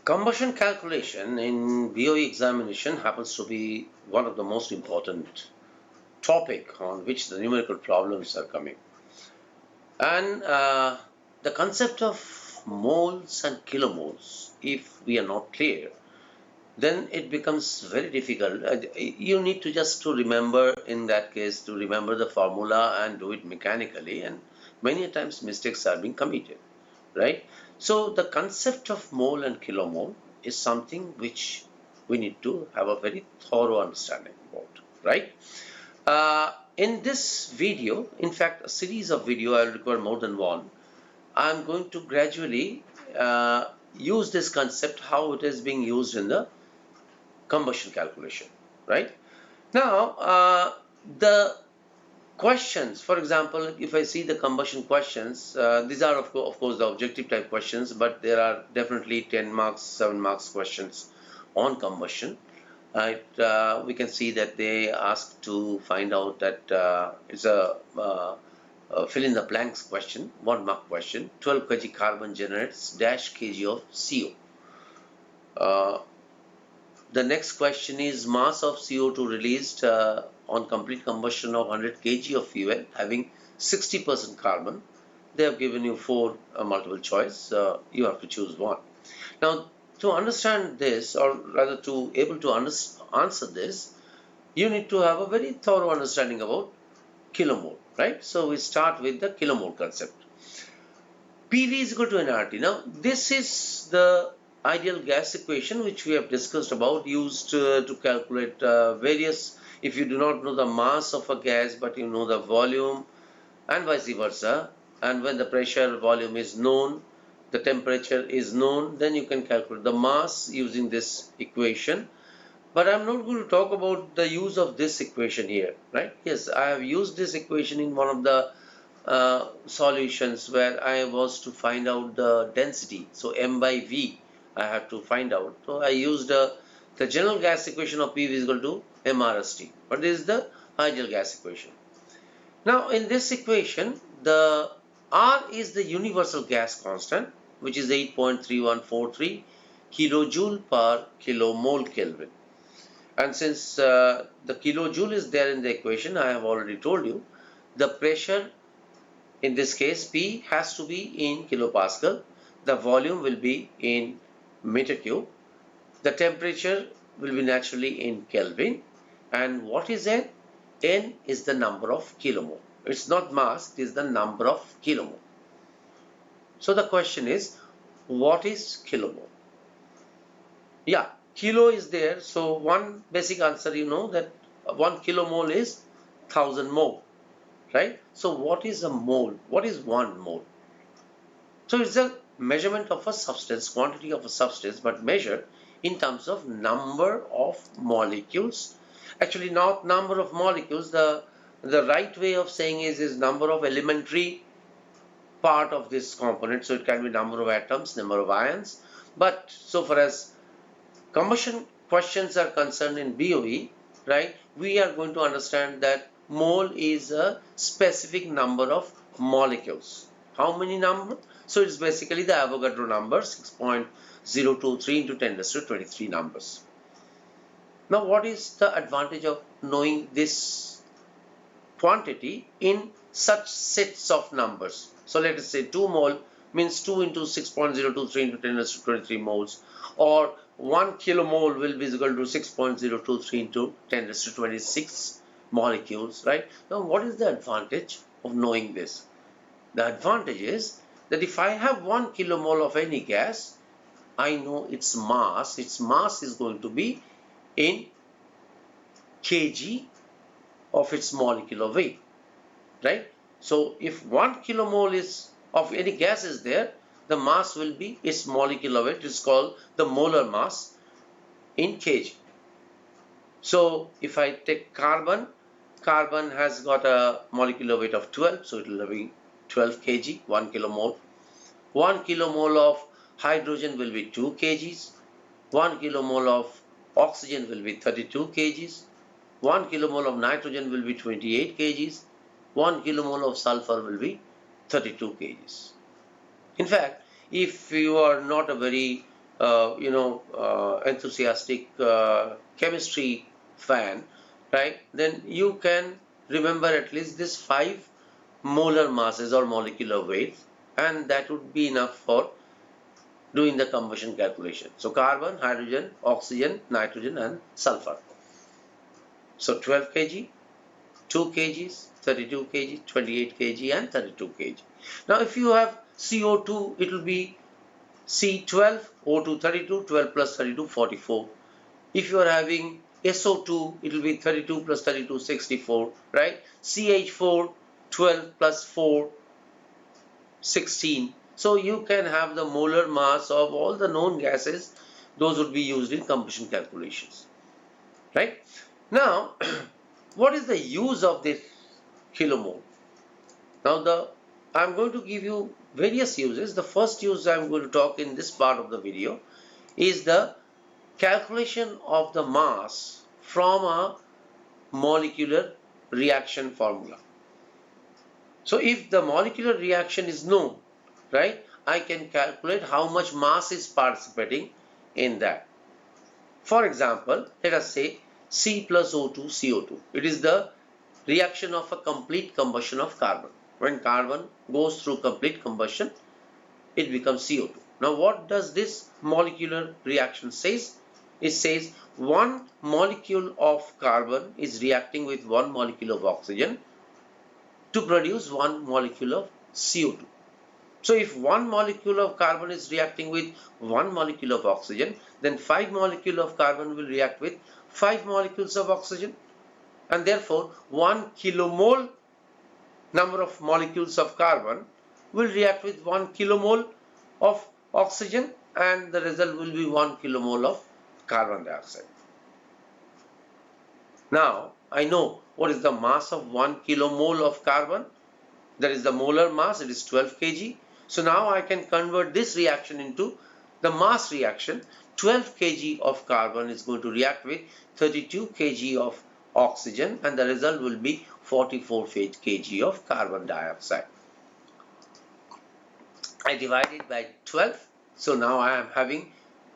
Combustion calculation in BOE examination happens to be one of the most important topic on which the numerical problems are coming. And the concept of moles and kilomoles, if we are not clear, then it becomes very difficult. You need to just to remember, in that case, to remember the formula and do it mechanically, and many times mistakes are being committed, right? So the concept of mole and kilomole is something which we need to have a very thorough understanding about, right? In this video, in fact, a series of video, I'll require more than one. I'm going to gradually use this concept, how it is being used in the combustion calculation, right? Now, the questions, for example, if I see the combustion questions, these are of course the objective type questions, but there are definitely 10 marks, 7 marks questions on combustion. Right, we can see that they ask to find out that it's fill in the blanks question, 1 mark question. 12 kg carbon generates dash kg of CO. The next question is mass of CO2 released on complete combustion of 100 kg of fuel having 60% carbon. They have given you 4 multiple choice. You have to choose one. Now, to understand this, or rather to able to answer this, you need to have a very thorough understanding about kilomole, right? So we start with the kilomole concept. PV is equal to nRT. Now, this is the ideal gas equation which we have discussed about, used to calculate various, if you do not know the mass of a gas but you know the volume and vice versa, and when the pressure volume is known, the temperature is known, then you can calculate the mass using this equation. But I'm not going to talk about the use of this equation here, right? Yes, I have used this equation in one of the solutions where I was to find out the density. So M by V I have to find out. So I used the general gas equation of PV is equal to MRST. But this is the ideal gas equation. Now in this equation, the R is the universal gas constant, which is 8.3143 kilojoule per kilomole Kelvin. And since the kilojoule is there in the equation, I have already told you, the pressure in this case P has to be in kilopascal, the volume will be in meter cube, the temperature will be naturally in Kelvin, and what is N? N is the number of kilomole. It's not mass, it is the number of kilomole. So the question is, what is kilomole? Yeah, kilo is there, so one basic answer, you know that 1 kilomole is 1000 mole, right? So what is a mole? What is 1 mole? So it's a measurement of a substance, quantity of a substance, but measured in terms of number of molecules. Actually, not number of molecules. The right way of saying is number of elementary part of this component. So it can be number of atoms, number of ions. But so far as combustion questions are concerned in BOE, right, we are going to understand that mole is a specific number of molecules. How many number? So it's basically the Avogadro number, 6.023 into 10 raised to 23 numbers. Now, what is the advantage of knowing this quantity in such sets of numbers? So let us say 2 mole means 2 into 6.023 into 10 raised to 23 moles, or 1 kilomole will be equal to 6.023 into 10 raised to 26 molecules, right? Now, what is the advantage of knowing this? The advantage is that if I have 1 kilomole of any gas, I know its mass. Its mass is going to be in kg of its molecular weight, right? So if 1 kilomole is of any gas is there, the mass will be its molecular weight. It's called the molar mass in kg. So if I take carbon, carbon has got a molecular weight of 12, so it will be 12 kg, 1 kilomole. 1 kilomole of hydrogen will be 2 kgs. 1 kilomole of oxygen will be 32 kgs. 1 kilomole of nitrogen will be 28 kgs. 1 kilomole of sulfur will be 32 kgs. In fact, if you are not a very enthusiastic chemistry fan, right? Then you can remember at least this 5 molar masses or molecular weights, and that would be enough for doing the combustion calculation. So carbon, hydrogen, oxygen, nitrogen, and sulfur. So 12 kg, 2 kgs, 32 kg, 28 kg, and 32 kg. Now if you have CO2, it will be C12, O2 32, 12 plus 32, 44. If you are having SO2, it will be 32 plus 32, 64, right? CH4, 12 plus 4, 16. So you can have the molar mass of all the known gases. Those would be used in combustion calculations, right? Now, what is the use of this kilomole? Now, I'm going to give you various uses. The first use I'm going to talk in this part of the video is the calculation of the mass from a molecular reaction formula. So if the molecular reaction is known, right, I can calculate how much mass is participating in that. For example, let us say C plus O2 CO2. It is the reaction of a complete combustion of carbon. When carbon goes through complete combustion, it becomes CO2. Now what does this molecular reaction says? It says one molecule of carbon is reacting with one molecule of oxygen to produce one molecule of CO2. So if one molecule of carbon is reacting with one molecule of oxygen, then 5 molecules of carbon will react with 5 molecules of oxygen, and therefore 1 kilomole number of molecules of carbon will react with 1 kilomole of oxygen, and the result will be 1 kilomole of carbon dioxide. Now I know what is the mass of 1 kilomole of carbon. That is the molar mass. It is 12 kg. So now I can convert this reaction into the mass reaction. 12 kg of carbon is going to react with 32 kg of oxygen, and the result will be 44 kg of carbon dioxide. I divide it by 12. So now I am having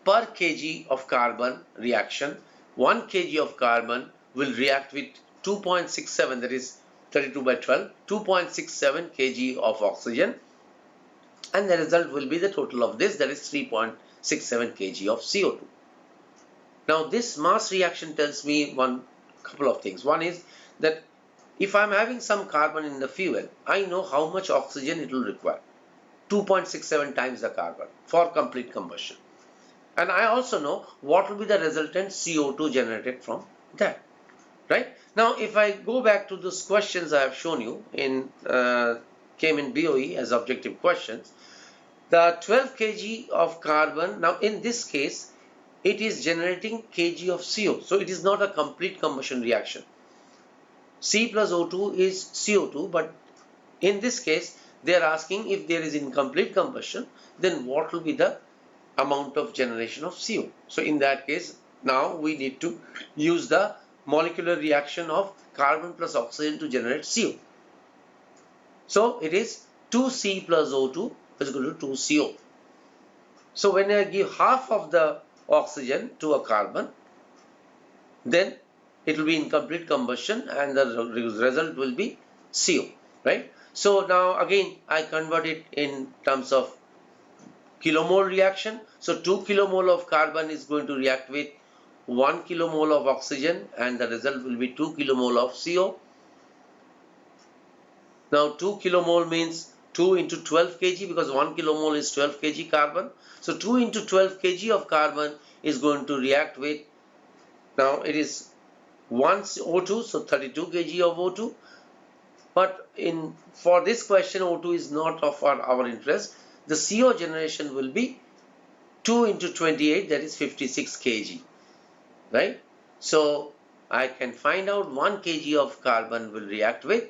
per kg of carbon reaction, 1 kg of carbon will react with 2.67, that is 32 by 12, 2.67 kg of oxygen, and the result will be the total of this, that is 3.67 kg of CO2. Now this mass reaction tells me one couple of things. One is that if I'm having some carbon in the fuel, I know how much oxygen it will require, 2.67 times the carbon for complete combustion. And I also know what will be the resultant CO2 generated from that, right? Now if I go back to those questions I have shown you came in BOE as objective questions, the 12 kg of carbon, now in this case it is generating kg of CO, so it is not a complete combustion reaction. C plus O2 is CO2, but in this case they are asking if there is incomplete combustion, then what will be the amount of generation of CO. So in that case, now we need to use the molecular reaction of carbon plus oxygen to generate CO. So it is 2C plus O2 is equal to 2CO. So when I give half of the oxygen to a carbon, then it will be incomplete combustion and the result will be CO, right? So now again I convert it in terms of kilomole reaction. So 2 kilomole of carbon is going to react with 1 kilomole of oxygen, and the result will be 2 kilomole of CO. Now 2 kilomole means 2 into 12 kg, because 1 kilomole is 12 kg carbon. So 2 into 12 kg of carbon is going to react with, now it is 1 O2, so 32 kg of O2. But for this question, O2 is not of our interest. The CO generation will be 2 into 28, that is 56 kg, right? So I can find out 1 kg of carbon will react with,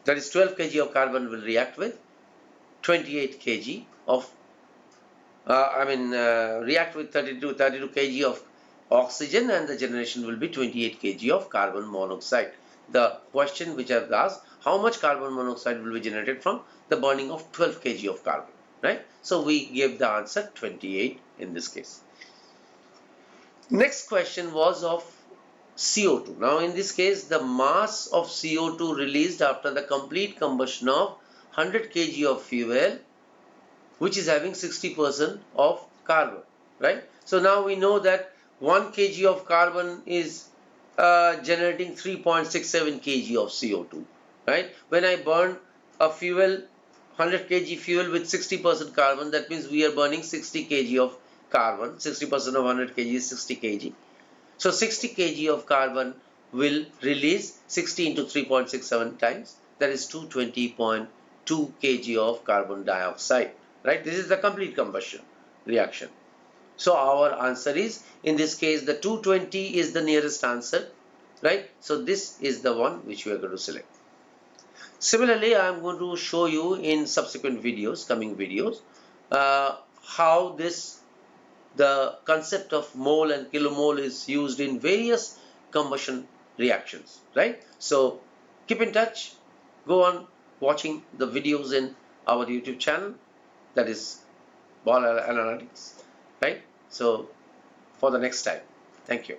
that is 12 kg of carbon will react with 28 kg of, react with 32 kg of oxygen, and the generation will be 28 kg of carbon monoxide. The question which I have asked, how much carbon monoxide will be generated from the burning of 12 kg of carbon. right? So we gave the answer 28 in this case. Next question was of CO2. Now in this case, the mass of CO2 released after the complete combustion of 100 kg of fuel, which is having 60% of carbon, right? So now we know that 1 kg of carbon is generating 3.67 kg of CO2, right? When I burn a fuel, 100 kg fuel with 60% carbon, that means we are burning 60 kg of carbon. 60% of 100 kg is 60 kg. So 60 kg of carbon will release 60 into 3.67 times, that is 220.2 kg of carbon dioxide, right? This is the complete combustion reaction. So our answer is, in this case, the 220 is the nearest answer, right? So this is the one which we are going to select. Similarly, I am going to show you in subsequent videos, coming videos, how the concept of mole and kilomole is used in various combustion reactions, right? So keep in touch, go on watching the videos in our YouTube channel, that is Ball Analytics, right? So for the next time, thank you.